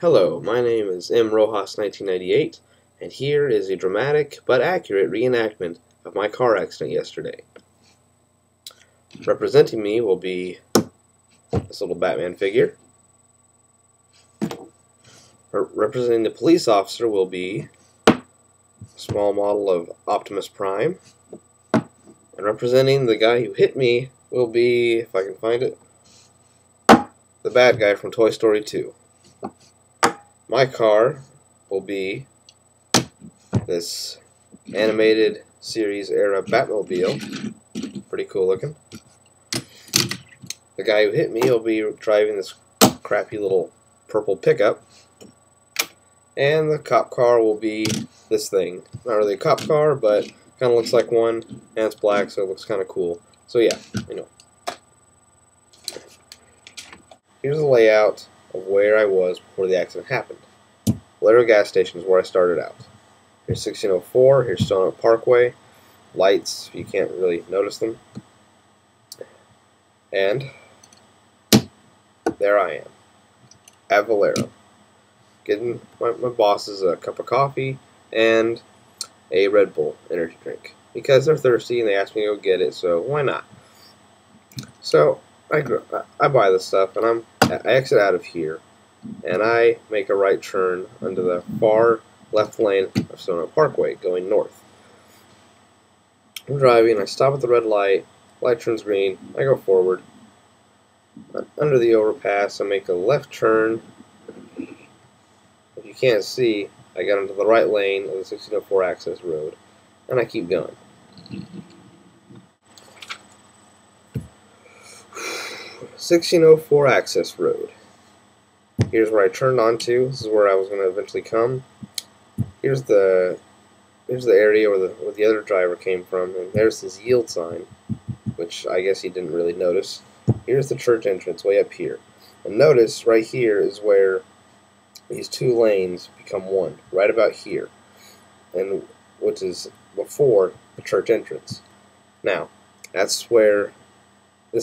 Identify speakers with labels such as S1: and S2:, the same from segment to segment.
S1: Hello, my name is M. Rojas 1998, and here is a dramatic but accurate reenactment of my car accident yesterday. Representing me will be this little Batman figure. Representing the police officer will be a small model of Optimus Prime. And representing the guy who hit me will be, if I can find it, the bad guy from Toy Story 2. My car will be this animated series era Batmobile. Pretty cool looking. The guy who hit me will be driving this crappy little purple pickup. And the cop car will be this thing. Not really a cop car, but kind of looks like one, and it's black, so it looks kind of cool. So yeah, Here's the layout of where I was before the accident happened. Valero gas station is where I started out. Here's 1604, here's Stone Oak Parkway. Lights, you can't really notice them. And there I am, at Valero, getting my bosses a cup of coffee and a Red Bull energy drink. Because they're thirsty and they asked me to go get it, so why not? So I buy this stuff and I exit out of here and I make a right turn onto the far left lane of Stone Oak Parkway going north. I'm driving, I stop at the red light turns green, I go forward. Under the overpass, I make a left turn. If you can't see, I got into the right lane of the 1604 access road, and I keep going. (1604) access road. Here's where I turned onto. This is where I was going to eventually come. Here's the area where the other driver came from, and there's his yield sign, which I guess he didn't really notice. Here's the church entrance way up here. And notice right here is where these two lanes become one, right about here, and which is before the church entrance. Now, this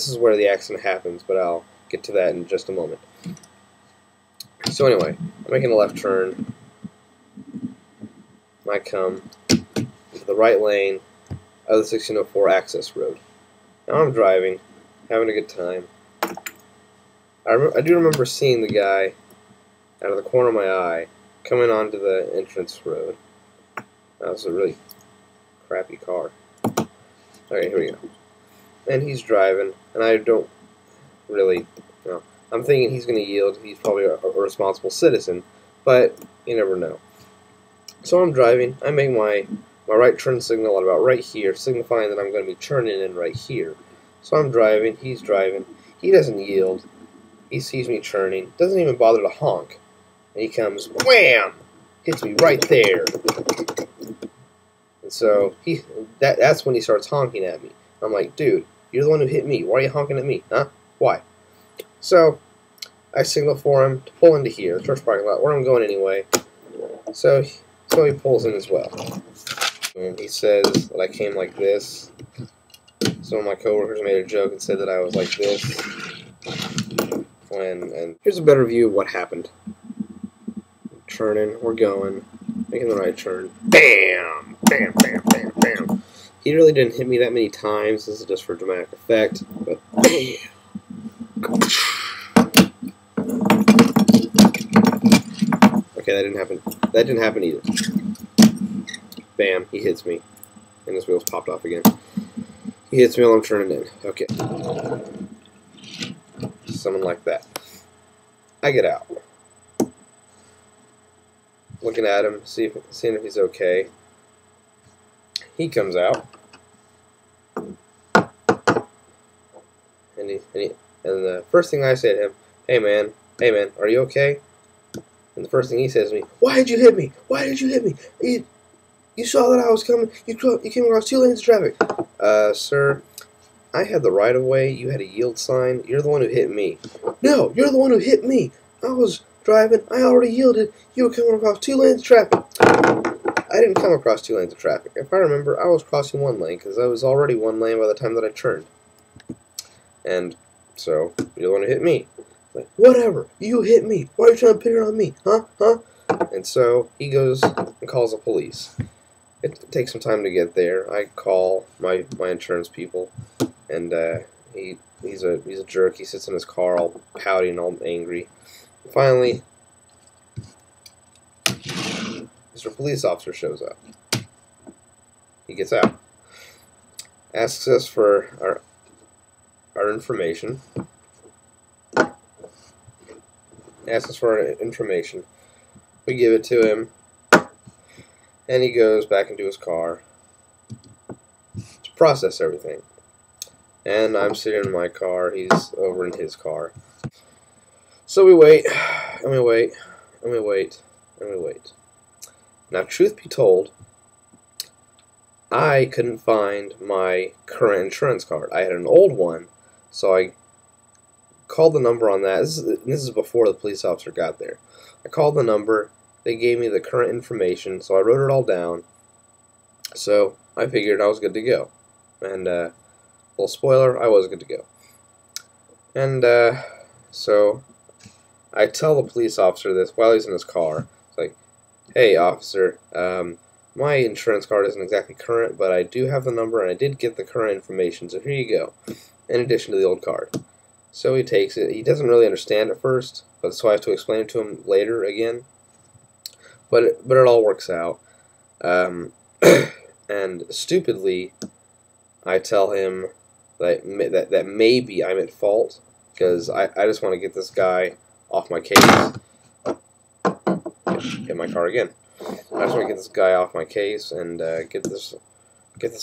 S1: is where the accident happens, but I'll get to that in just a moment. So anyway, I'm making a left turn. I come into the right lane of the 1604 access road. Now I'm driving, having a good time. I do remember seeing the guy out of the corner of my eye coming onto the entrance road. That was a really crappy car. Okay, here we go. And he's driving, and I don't really, I'm thinking he's going to yield. He's probably a responsible citizen, but you never know. So I'm driving. I make my right turn signal at about right here, signifying that I'm going to be turning in right here. So I'm driving. He's driving. He doesn't yield. He sees me turning. Doesn't even bother to honk. And he comes, wham! Hits me right there. And so that's when he starts honking at me. I'm like, dude, you're the one who hit me. Why are you honking at me? Huh? Why? So I signal for him to pull into here, the church parking lot, where I'm going anyway. So he pulls in as well. And he says that I came like this. Some of my coworkers made a joke and said that I was like this. And here's a better view of what happened. Turning, we're going, making the right turn. Bam! Bam, bam, bam, bam. He really didn't hit me that many times. This is just for dramatic effect. But bam! Okay, that didn't happen. That didn't happen either. Bam, he hits me. And his wheels popped off again. He hits me while I'm turning in. Okay. Something like that. I get out. Looking at him, seeing if he's okay. He comes out. And the first thing I say to him, hey man, are you okay? And the first thing he says to me, why did you hit me? Why did you hit me? You saw that I was coming. You came across 2 lanes of traffic. Sir, I had the right of way. You had a yield sign. You're the one who hit me. No, you're the one who hit me. I was driving. I already yielded. You were coming across 2 lanes of traffic. I didn't come across 2 lanes of traffic. If I remember, I was crossing 1 lane because I was already 1 lane by the time that I turned. And so, you're the one who hit me. Like, whatever, you hit me. Why are you trying to pin it on me? Huh? And so he goes and calls the police. It takes some time to get there. I call my insurance people, and he's a jerk. He sits in his car all pouty and all angry. Finally, Mr. Police Officer shows up. He gets out, asks us for our information. Asks us for our information. We give it to him, and he goes back into his car to process everything. And I'm sitting in my car. He's over in his car. So we wait, and we wait, and we wait, and we wait. Now, truth be told, I couldn't find my current insurance card. I had an old one, so I called the number on that. This is before the police officer got there. I called the number. They gave me the current information, so I wrote it all down. So I figured I was good to go. And little spoiler, I was good to go. And so I tell the police officer this while he's in his car. It's like, hey, officer, my insurance card isn't exactly current, but I do have the number, and I did get the current information, so here you go, in addition to the old card. So he takes it. He doesn't really understand at first, but so I have to explain it to him later again. But it all works out. And stupidly, I tell him that maybe I'm at fault, because I just want to get this guy off my case. Hit my car again. I just want to get this guy off my case and get this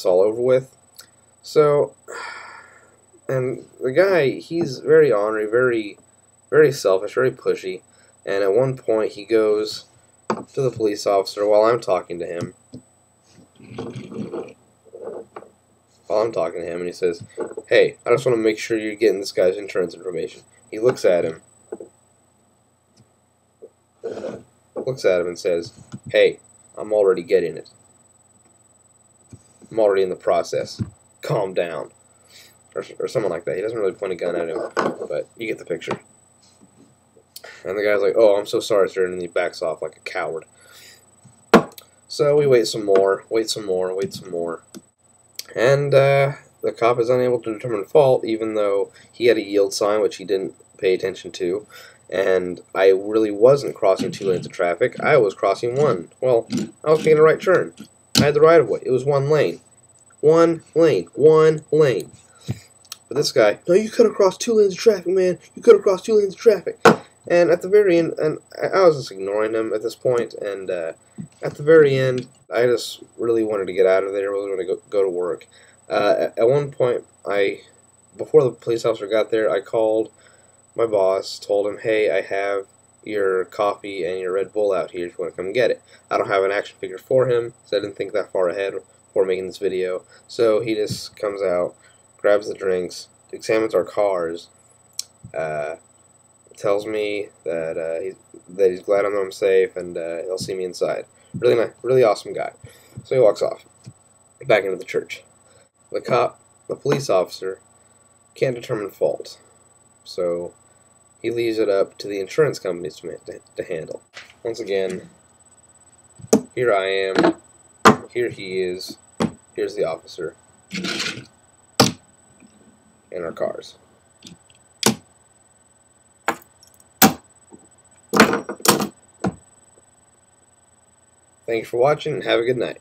S1: all over with. So, and the guy, he's very ornery, very, very selfish, very pushy. And at one point, he goes to the police officer while I'm talking to him. And he says, "Hey, I just want to make sure you're getting this guy's insurance information." He looks at him. And says, "Hey, I'm already getting it. I'm already in the process. Calm down." Or something like that. He doesn't really point a gun at him, but you get the picture. And the guy's like, "Oh, I'm so sorry, sir," and then he backs off like a coward. So we wait some more, and the cop is unable to determine fault, even though he had a yield sign, which he didn't pay attention to. And I really wasn't crossing 2 lanes of traffic. I was crossing one. Well, I was making a right turn. I had the right of way. It was 1 lane. 1 lane. 1 lane. But this guy, "No, you could have crossed 2 lanes of traffic, man. You could have crossed 2 lanes of traffic." And at the very end, and I was just ignoring him at this point, and at the very end, I just really wanted to get out of there, really wanted to go to work. At one point, before the police officer got there, I called my boss, told him, "Hey, I have your coffee and your Red Bull out here if you want to come get it." I don't have an action figure for him, so I didn't think that far ahead before making this video. So he just comes out, grabs the drinks, examines our cars, tells me that he's glad I know I'm safe, and he'll see me inside. Really nice, really awesome guy. So he walks off back into the church. The police officer, can't determine fault, so he leaves it up to the insurance companies to handle. Once again, here I am, here he is, here's the officer, and our cars. Thanks for watching, and have a good night.